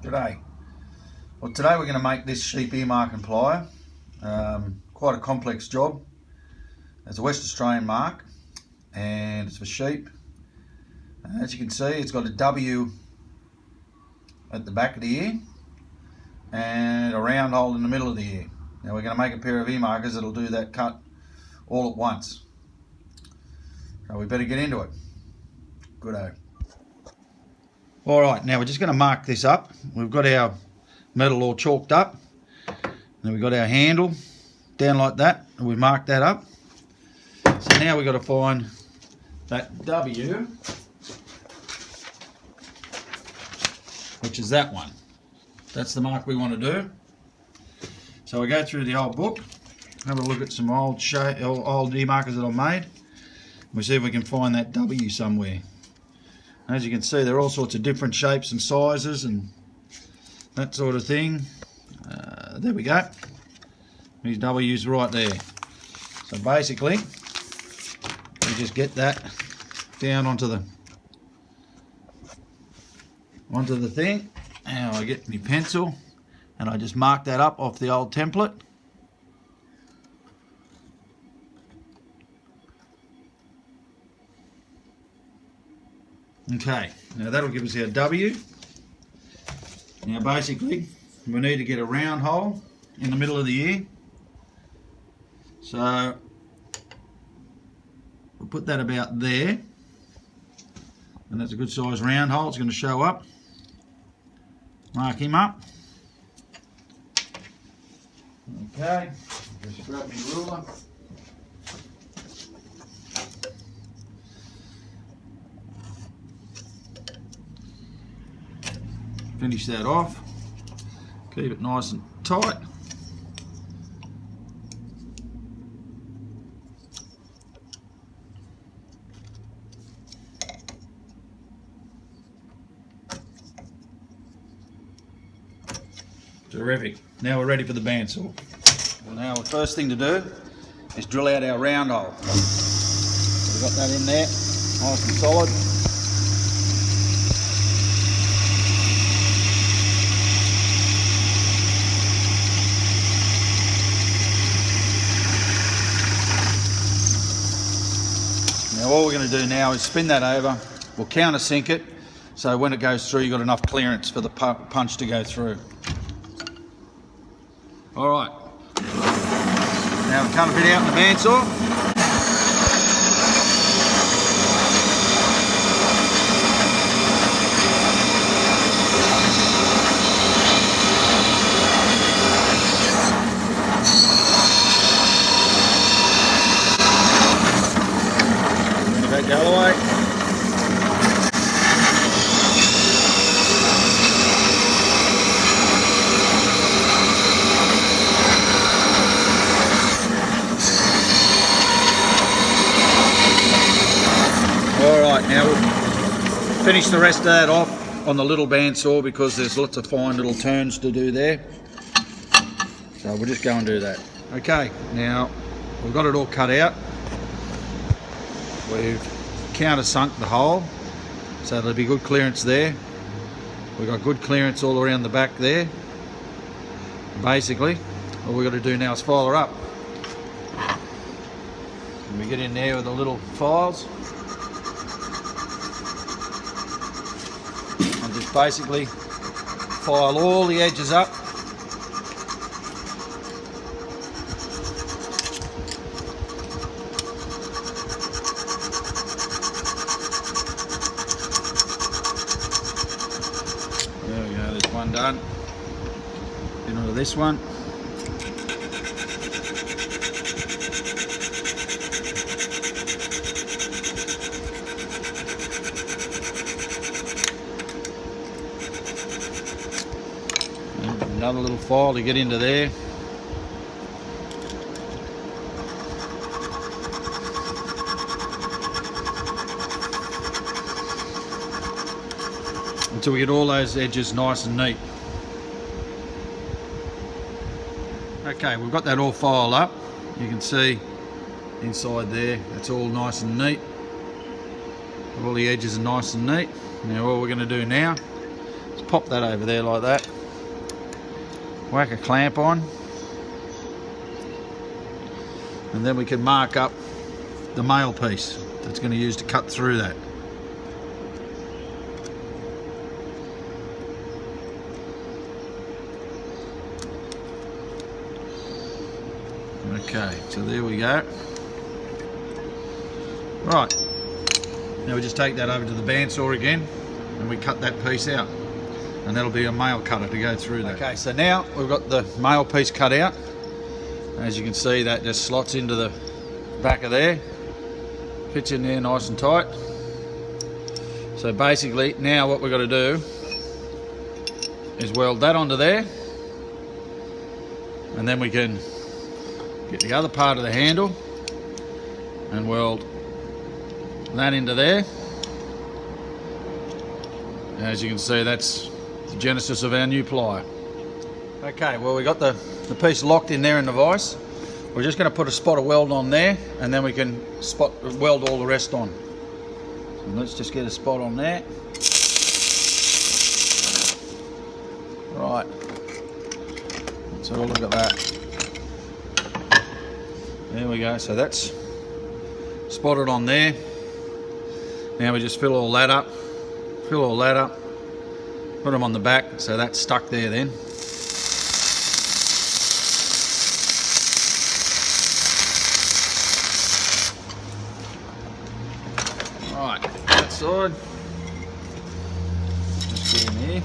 G'day. Well, today we're going to make this sheep earmarking plier. Quite a complex job. It's a West Australian mark and it's for sheep. As you can see, it's got a W at the back of the ear and a round hole in the middle of the ear. Now we're going to make a pair of earmarkers that'll do that cut all at once. So we better get into it. Goodo. Alright, now we're just going to mark this up. We've got our metal all chalked up. Then we've got our handle down like that, and we've marked that up. So now we've got to find that W, which is that one. That's the mark we want to do. So we go through the old book, have a look at some old earmarkers that I've made. We see if we can find that W somewhere. As you can see, there are all sorts of different shapes and sizes and that sort of thing. There we go. These W's right there. So basically, we just get that down onto the thing. Now I get my pencil and I just mark that up off the old template. Okay, now that'll give us our W. Now basically, we need to get a round hole in the middle of the ear. So we'll put that about there. And that's a good size round hole, it's going to show up. Mark him up. Okay, just grab my ruler. Finish that off, keep it nice and tight. Terrific. Now we're ready for the bandsaw. Well, now the first thing to do is drill out our round hole. So we've got that in there, nice and solid. Now all we're going to do now is spin that over. We'll countersink it, so when it goes through you've got enough clearance for the punch to go through. Alright, now we'll cut a bit out in the bandsaw. Go away. Alright, now we'll finish the rest of that off on the little bandsaw because there's lots of fine little turns to do there. So we'll just go and do that. Okay, now we've got it all cut out. We've countersunk the hole, so there'll be good clearance there. We've got good clearance all around the back there. Basically, all we've got to do now is file her up. And we get in there with the little files and just basically file all the edges up. There we go, there's one done. Get onto this one. And another little file to get into there. Until we get all those edges nice and neat. Okay, we've got that all filed up. You can see inside there, it's all nice and neat. All the edges are nice and neat. Now all we're going to do now is pop that over there like that. Whack a clamp on. And then we can mark up the male piece that's going to use to cut through that. Okay, so there we go. Right, now we just take that over to the bandsaw again and we cut that piece out, and that'll be a male cutter to go through that. Okay, so now we've got the male piece cut out. As you can see, that just slots into the back of there, fits in there nice and tight. So basically now what we've got to do is weld that onto there, and then we can get the other part of the handle and weld that into there. As you can see, that's the genesis of our new plier. Okay, well we got the piece locked in there in the vise. We're just going to put a spot of weld on there, and then we can weld all the rest on. So let's just get a spot on there. Right, let's have a look at that. There we go, so that's spotted on there. Now we just fill all that up, put them on the back, so that's stuck there then. Right, that side, just get in here.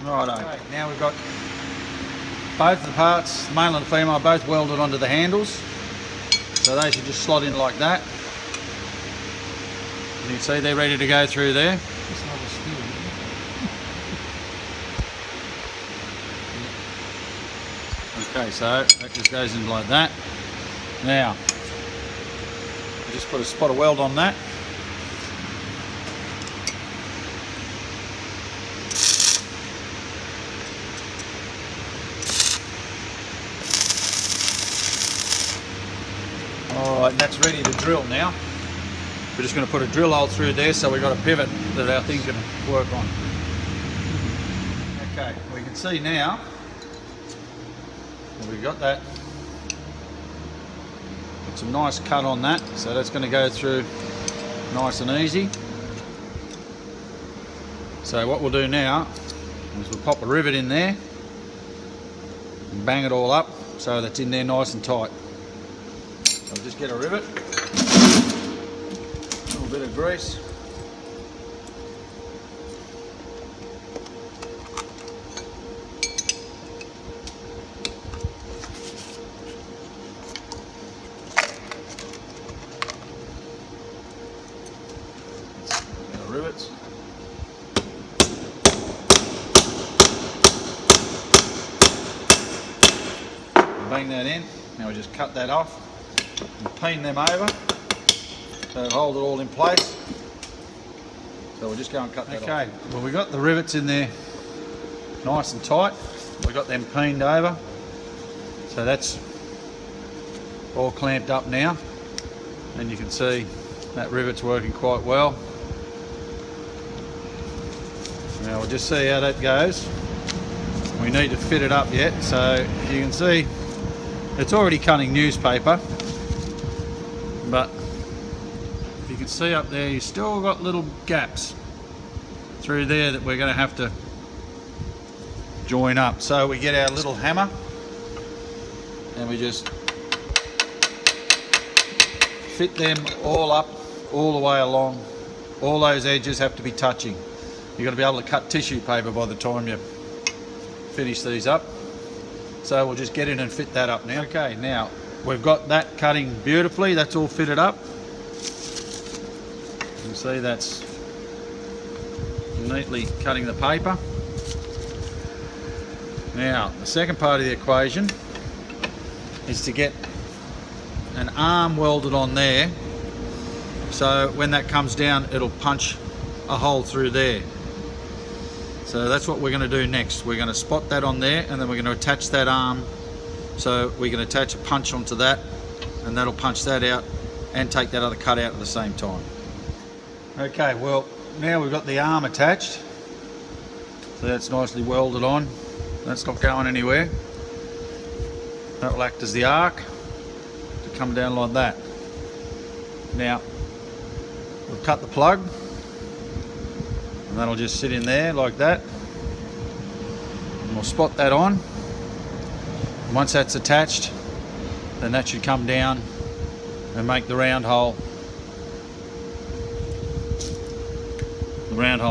Righto. Okay, now we've got both the parts, male and female, both welded onto the handles. So they should just slot in like that. You can see they're ready to go through there. It's not a steel. Okay, so that just goes in like that. Now, I just put a spot of weld on that. Alright, that's ready to drill now. We're just going to put a drill hole through there so we've got a pivot that our thing can work on. Okay, we can see now we've got that. Got some nice cut on that, so that's going to go through nice and easy. So what we'll do now is we'll pop a rivet in there and bang it all up so that's in there nice and tight. So we'll just get a rivet, a little bit of grease. Get our rivets. Bang that in. Now we just cut that off and peen them over so it'll hold it all in place. So we'll just go and cut that off. Okay, well we've got the rivets in there nice and tight. We've got them peened over. So that's all clamped up now. And you can see that rivet's working quite well. Now we'll just see how that goes. We need to fit it up yet, so you can see it's already cutting newspaper, but if you can see up there, you've still got little gaps through there that we're going to have to join up. So we get our little hammer and we just fit them all up all the way along. All those edges have to be touching. You've got to be able to cut tissue paper by the time you finish these up. So we'll just get in and fit that up now. Okay, now we've got that cutting beautifully. That's all fitted up. You can see that's neatly cutting the paper. Now, the second part of the equation is to get an arm welded on there. So when that comes down, it'll punch a hole through there. So that's what we're going to do next. We're going to spot that on there, and then we're going to attach that arm. So we can attach a punch onto that, and that'll punch that out and take that other cut out at the same time. Okay, well now we've got the arm attached. So that's nicely welded on. That's not going anywhere. That will act as the arc to come down like that. Now we've cut the plug, and that'll just sit in there like that. And we'll spot that on. And once that's attached, then that should come down and make the round hole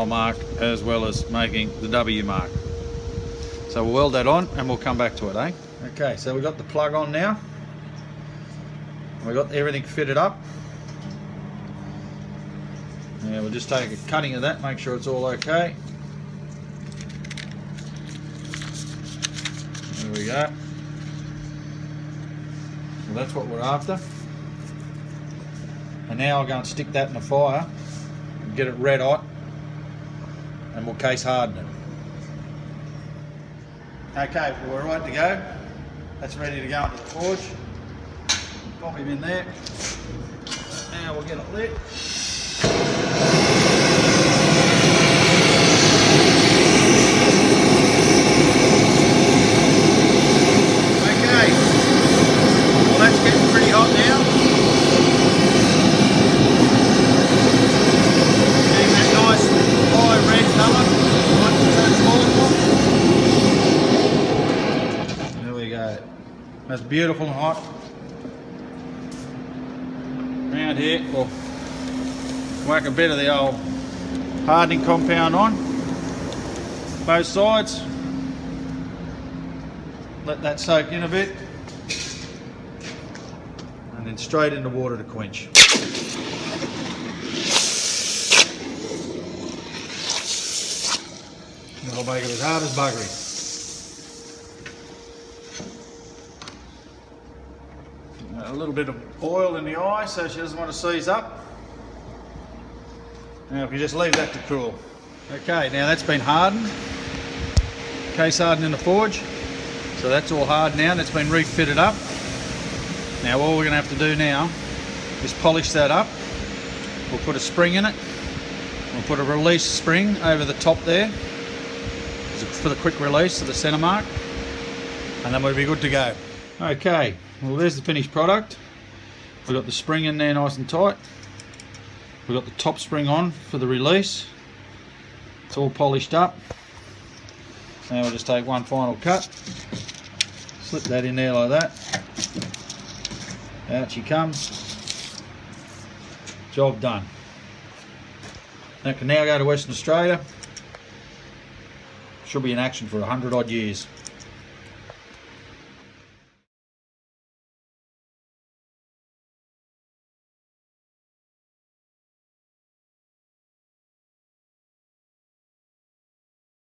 mark, as well as making the W mark. So we'll weld that on and we'll come back to it, eh? Okay, so we've got the plug on now. We've got everything fitted up. Now we'll just take a cutting of that, make sure it's all okay. There we go. So that's what we're after. And now I'll go and stick that in the fire and get it red hot, and we'll case harden it. Okay, well, we're right to go. That's ready to go into the forge. Pop him in there. Now we'll get it lit. Okay, well, that's getting pretty hot now. Getting that nice high red colour. There we go. That's beautiful and hot. Around here, we'll whack a bit of the old hardening compound on both sides. Let that soak in a bit, and then straight into water to quench. That'll make it as hard as buggery. A little bit of oil in the eye so she doesn't want to seize up. Now if you just leave that to cool. Okay, now that's been hardened. Case hardened in the forge. So that's all hard now, and it's been refitted up. Now all we're going to have to do now is polish that up. We'll put a spring in it. We'll put a release spring over the top there for the quick release of the centre mark, and then we'll be good to go. Okay, well there's the finished product. We've got the spring in there nice and tight. We've got the top spring on for the release. It's all polished up. Now we'll just take one final cut. Slip that in there like that. Out she comes. Job done. That can now go to Western Australia. Should be in action for 100 odd years.